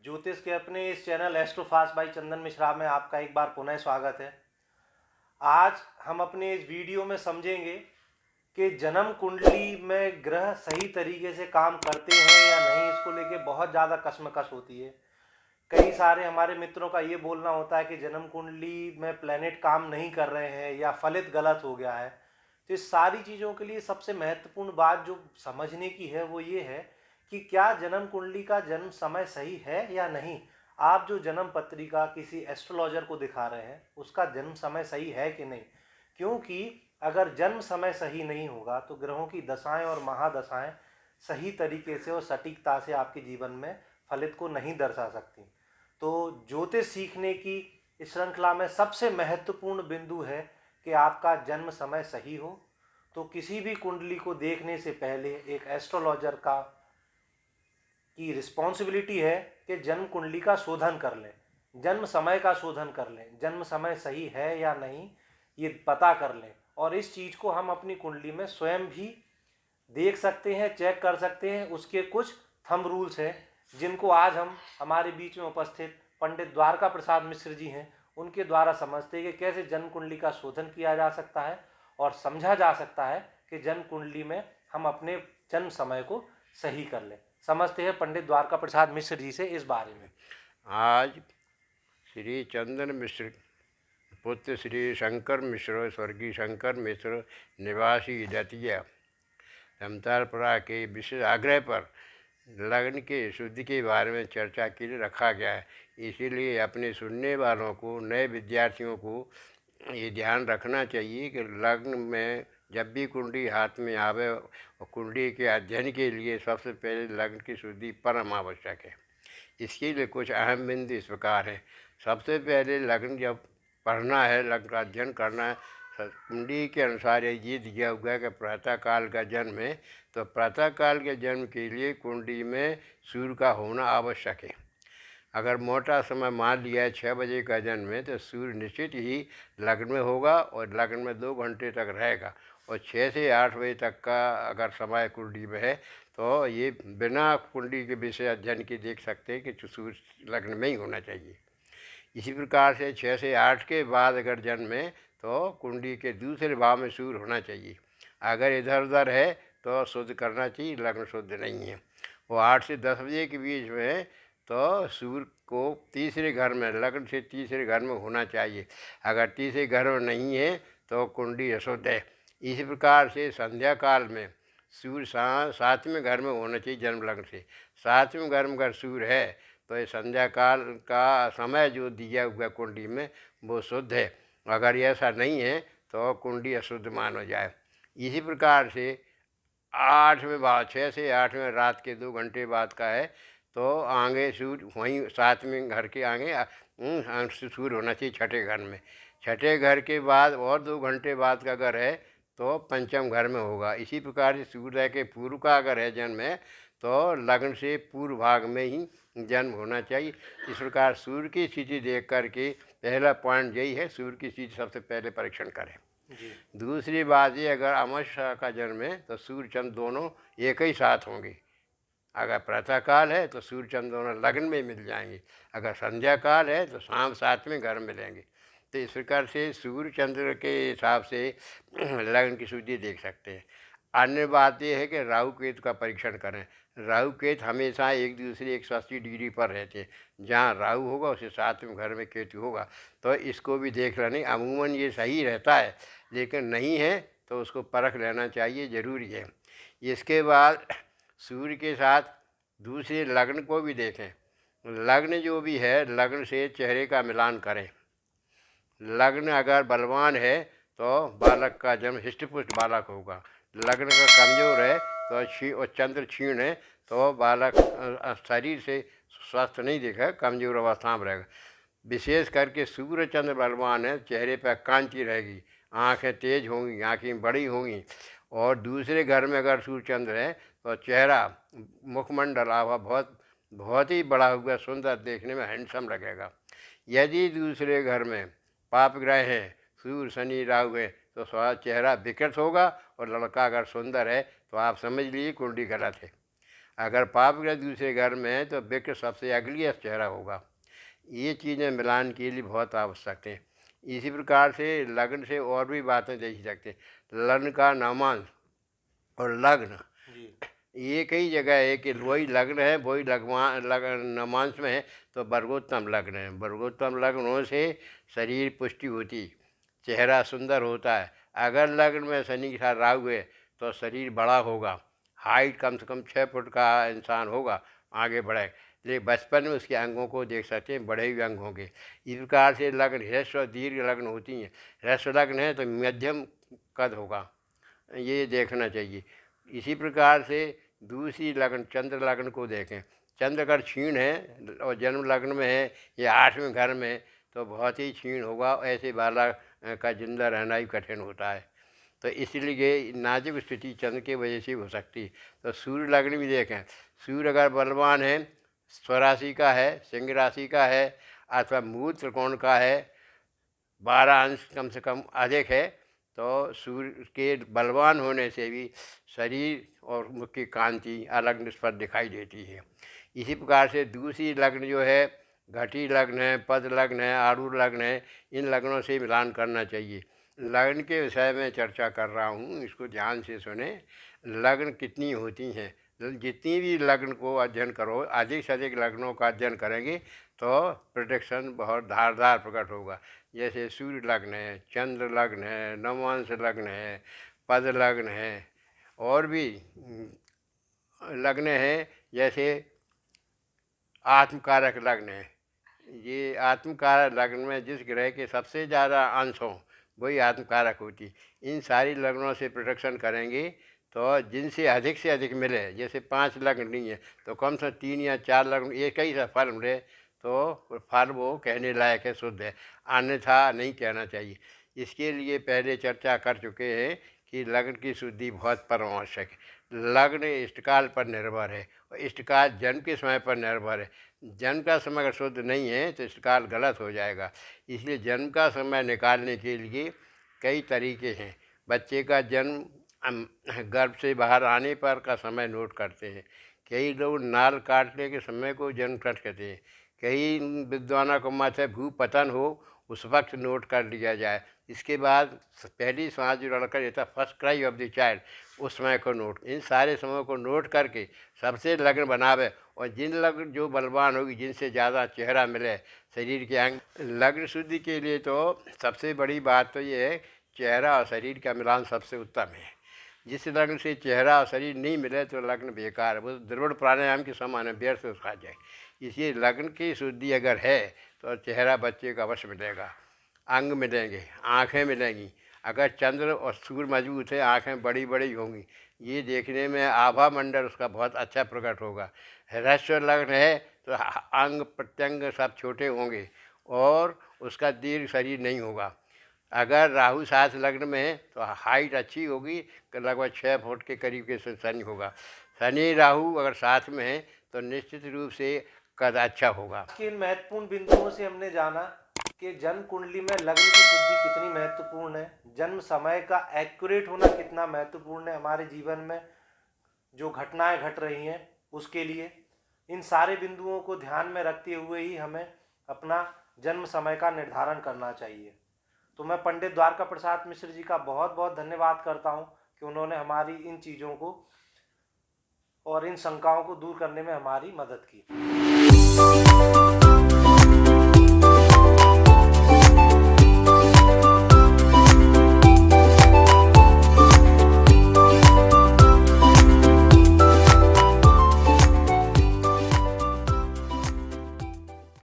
ज्योतिष के अपने इस चैनल एस्ट्रोफास्ट बाई चंदन मिश्रा में आपका एक बार पुनः स्वागत है। आज हम अपने इस वीडियो में समझेंगे कि जन्म कुंडली में ग्रह सही तरीके से काम करते हैं या नहीं। इसको लेके बहुत ज़्यादा कश्मकश होती है। कई सारे हमारे मित्रों का ये बोलना होता है कि जन्म कुंडली में प्लैनेट काम नहीं कर रहे हैं या फलित गलत हो गया है। तो इस सारी चीज़ों के लिए सबसे महत्वपूर्ण बात जो समझने की है वो ये है कि क्या जन्म कुंडली का जन्म समय सही है या नहीं। आप जो जन्म पत्रिका किसी एस्ट्रोलॉजर को दिखा रहे हैं उसका जन्म समय सही है कि नहीं, क्योंकि अगर जन्म समय सही नहीं होगा तो ग्रहों की दशाएं और महादशाएं सही तरीके से और सटीकता से आपके जीवन में फलित को नहीं दर्शा सकती। तो ज्योतिष सीखने की इस श्रृंखला में सबसे महत्वपूर्ण बिंदु है कि आपका जन्म समय सही हो। तो किसी भी कुंडली को देखने से पहले एक एस्ट्रोलॉजर का की रिस्पॉन्सिबिलिटी है कि जन्म कुंडली का शोधन कर लें, जन्म समय का शोधन कर लें, जन्म समय सही है या नहीं ये पता कर लें। और इस चीज़ को हम अपनी कुंडली में स्वयं भी देख सकते हैं, चेक कर सकते हैं। उसके कुछ थंब रूल्स हैं जिनको आज हम हमारे बीच में उपस्थित पंडित द्वारका प्रसाद मिश्र जी हैं उनके द्वारा समझते हैं कि कैसे जन्म कुंडली का शोधन किया जा सकता है और समझा जा सकता है कि जन्म कुंडली में हम अपने जन्म समय को सही कर लें। समझते हैं पंडित द्वारका प्रसाद मिश्र जी से इस बारे में। आज श्री चंदन मिश्र पुत्र श्री शंकर मिश्र स्वर्गीय शंकर मिश्र निवासी दतिया समतारपुरा के विशेष आग्रह पर लग्न के शुद्धि के बारे में चर्चा के लिए रखा गया है। इसीलिए अपने सुनने वालों को, नए विद्यार्थियों को ये ध्यान रखना चाहिए कि लग्न में जब भी कुंडली हाथ में आवे और कुंडली के अध्ययन के लिए सबसे पहले लग्न की शुद्धि परम आवश्यक है। इसके लिए कुछ अहम बिंदु इस प्रकार हैं। सबसे पहले लग्न जब पढ़ना है, लग्न का अध्ययन करना है, कुंडली के अनुसार ये दिया हुआ है कि प्रातः काल का जन्म है, तो प्रातः काल के जन्म के लिए कुंडली में सूर्य का होना आवश्यक है। अगर मोटा समय मान लिया है 6 बजे का जन्म है तो सूर्य निश्चित ही लग्न में होगा और लग्न में 2 घंटे तक रहेगा। और 6 से 8 बजे तक का अगर समय कुंडली में है तो ये बिना कुंडली के विषय अध्ययन के देख सकते हैं कि सूर्य लग्न में ही होना चाहिए। इसी प्रकार से 6 से 8 के बाद अगर जन्म है तो कुंडली के दूसरे भाव में सूर्य होना चाहिए। अगर इधर उधर है तो शुद्ध करना चाहिए, लग्न शुद्ध नहीं है। वो 8 से 10 बजे के बीच में तो सूर्य को तीसरे घर में, लग्न से तीसरे घर में होना चाहिए। अगर तीसरे घर में नहीं है तो कुंडली अशुद्ध है। इसी प्रकार से संध्या काल में सूर्य 7वें घर में होना चाहिए जन्म लग्न से। 7वें घर में अगर सूर्य है तो ये संध्या काल का समय जो दिया हुआ कुंडली में वो शुद्ध है। अगर ऐसा नहीं है तो कुंडली अशुद्ध मानो जाए। इसी प्रकार से 8वें भाव 6 से 8 में रात के 2 घंटे बाद का है तो आगे सूर्य वहीं 7वें घर के आगे सूर्य होना चाहिए 6ठे घर में। 6ठे घर के बाद और 2 घंटे बाद का अगर है तो 5वें घर में होगा। इसी प्रकार से सूर्य के पूर्व का अगर है जन्म है तो लग्न से पूर्व भाग में ही जन्म होना चाहिए। इस प्रकार सूर्य की स्थिति देख करके पहला पॉइंट यही है, सूर्य की स्थिति सबसे पहले परीक्षण करें। दूसरी बात ये, अगर अमावस्या का जन्म है तो सूर्य चंद्र दोनों एक ही साथ होंगे। अगर प्रातः काल है तो सूर्य चंद्र दोनों लग्न में मिल जाएंगे। अगर संध्या काल है तो शाम 7वें घर में मिलेंगे। तो इस प्रकार से सूर्य चंद्र के हिसाब से लग्न की शुद्धि देख सकते हैं। अन्य बात यह है कि राहु केतु का परीक्षण करें। राहु केतु हमेशा एक दूसरे 180 डिग्री पर रहते हैं। जहाँ राहु होगा उसके 7वें घर में केतु होगा, तो इसको भी देख लेना। अमूमन ये सही रहता है, लेकिन नहीं है तो उसको परख लेना चाहिए, ज़रूरी है। इसके बाद सूर्य के साथ दूसरे लग्न को भी देखें। लग्न जो भी है लग्न से चेहरे का मिलान करें। लग्न अगर बलवान है तो बालक का जन्म हिष्टपुष्ट बालक होगा। लग्न का कमज़ोर है तो और चंद्र क्षीण है तो बालक शरीर से स्वस्थ नहीं दिखेगा, कमज़ोर अवस्था में रहेगा। विशेष करके सूर्य चंद्र बलवान है, चेहरे पर कांति रहेगी, आँखें तेज होंगी, आँखें बड़ी होंगी। और दूसरे घर में अगर सूर्य चंद्र है तो चेहरा, मुखमंडल आभा बहुत ही बड़ा हुआ, सुंदर, देखने में हैंडसम लगेगा। यदि दूसरे घर में पाप ग्रह है, सूर्य शनि राहु है, तो चेहरा विकृत होगा। और लड़का अगर सुंदर है तो आप समझ लीजिए कुंडली गलत है। अगर पाप ग्रह दूसरे घर में है तो विक्र सबसे अगलियत चेहरा होगा। ये चीज़ें मिलान के लिए बहुत आवश्यक हैं। इसी प्रकार से लग्न से और भी बातें देखी सकते हैं। लग्न का नामांश और लग्न ये कई जगह है कि वही लग्न है, वही नमांश में है तो वर्गोत्तम लग्न है। वर्गोत्तम लग्न होने से शरीर पुष्टि होती, चेहरा सुंदर होता है। अगर लग्न में शनि के साथ राहु है तो शरीर बड़ा होगा, हाइट कम से कम 6 फुट का इंसान होगा, आगे बढ़े। लेकिन बचपन में उसके अंगों को देख सकते हैं, बड़े हुए अंग होंगे। इस प्रकार से लग्न ह्रस्व और दीर्घ लग्न होती हैं। ह्रस्व लग्न है तो मध्यम कद होगा, ये देखना चाहिए। इसी प्रकार से दूसरी लग्न चंद्र लग्न को देखें। चंद्र अगर क्षीण है और जन्म लग्न में है या 8वें घर में तो बहुत ही क्षीण होगा। ऐसे बालक का जिंदा रहना ही कठिन होता है। तो इसलिए नाजुक स्थिति चंद्र की वजह से हो सकती है। तो सूर्य लग्न भी देखें। सूर्य अगर बलवान है, स्वराशि का है, सिंह राशि का है अथवा मूल त्रिकोण का है, 12 अंश कम से कम अधिक है, तो सूर्य के बलवान होने से भी शरीर और मुख की कांति अलग निष्पत दिखाई देती है। इसी प्रकार से दूसरी लग्न जो है घटी लग्न है, पद लग्न है, आरूढ़ लग्न है, इन लग्नों से मिलान करना चाहिए। लग्न के विषय में चर्चा कर रहा हूँ, इसको ध्यान से सुने। लग्न कितनी होती हैं? जितनी भी लग्न को अध्ययन करो, अधिक से अधिक लग्नों का अध्ययन करेंगे तो प्रोटेक्शन बहुत धारदार प्रकट होगा। जैसे सूर्य लग्न है, चंद्र लग्न है, नवांश लग्न है, पद लग्न है, और भी लग्न हैं जैसे आत्मकारक लग्न है। ये आत्मकारक लग्न में जिस ग्रह के सबसे ज़्यादा अंश हों वही आत्मकारक होती। इन सारी लग्नों से प्रोटेक्शन करेंगे तो जिनसे अधिक से अधिक मिले, जैसे 5 लग्न नहीं है तो कम से 3 या 4 लग्न एक ही सा फल मिले तो फल वो कहने लायक है, शुद्ध है, अन्यथा नहीं कहना चाहिए। इसके लिए पहले चर्चा कर चुके हैं कि लग्न की शुद्धि बहुत परम आवश्यक है। लग्न इष्टकाल पर निर्भर है और इष्टकाल जन्म के समय पर निर्भर है। जन्म का समय अगर शुद्ध नहीं है तो इष्टकाल गलत हो जाएगा। इसलिए जन्म का समय निकालने के लिए कई तरीके हैं। बच्चे का जन्म गर्भ से बाहर आने पर का समय नोट करते हैं। कई लोग नाल काटने के समय को जन्म कट कहते हैं। कई विद्वानों को मत है भूपतन हो उस वक्त नोट कर लिया जाए। इसके बाद पहली सांस जो लड़का देता first cry of the child, उस समय को नोट, इन सारे समयों को नोट करके सबसे लग्न बनावे और जिन लग्न जो बलवान होगी, जिनसे ज़्यादा चेहरा मिले शरीर के अंग। लग्न शुद्धि के लिए तो सबसे बड़ी बात तो ये है चेहरा और शरीर का मिलान सबसे उत्तम है। जिस लग्न से चेहरा और शरीर नहीं मिले तो लग्न बेकार है, वो दृढ़ प्राणायाम के समान है, व्यर्थ खा जाए। इसलिए लग्न की शुद्धि अगर है तो चेहरा बच्चे का अवश्य मिलेगा, अंग मिलेंगे, आँखें मिलेंगी। अगर चंद्र और सूर्य मजबूत है आँखें बड़ी बड़ी होंगी, ये देखने में आभा मंडल उसका बहुत अच्छा प्रकट होगा। ह्रस्व लग्न है तो अंग प्रत्यंग सब छोटे होंगे और उसका दीर्घ शरीर नहीं होगा। अगर राहु 7 लग्न में है तो हाइट अच्छी होगी, लगभग 6 फुट के करीब के शनि होगा। शनि राहु अगर साथ में है तो निश्चित रूप से कद अच्छा होगा। इन महत्वपूर्ण बिंदुओं से हमने जाना कि जन्म कुंडली में लग्न की शुद्धि कितनी महत्वपूर्ण है, जन्म समय का एक्यूरेट होना कितना महत्वपूर्ण है हमारे जीवन में जो घटनाएं घट रही हैं उसके लिए। इन सारे बिंदुओं को ध्यान में रखते हुए ही हमें अपना जन्म समय का निर्धारण करना चाहिए। तो मैं पंडित द्वारका प्रसाद मिश्र जी का बहुत बहुत धन्यवाद करता हूं कि उन्होंने हमारी इन चीज़ों को और इन शंकाओं को दूर करने में हमारी मदद की।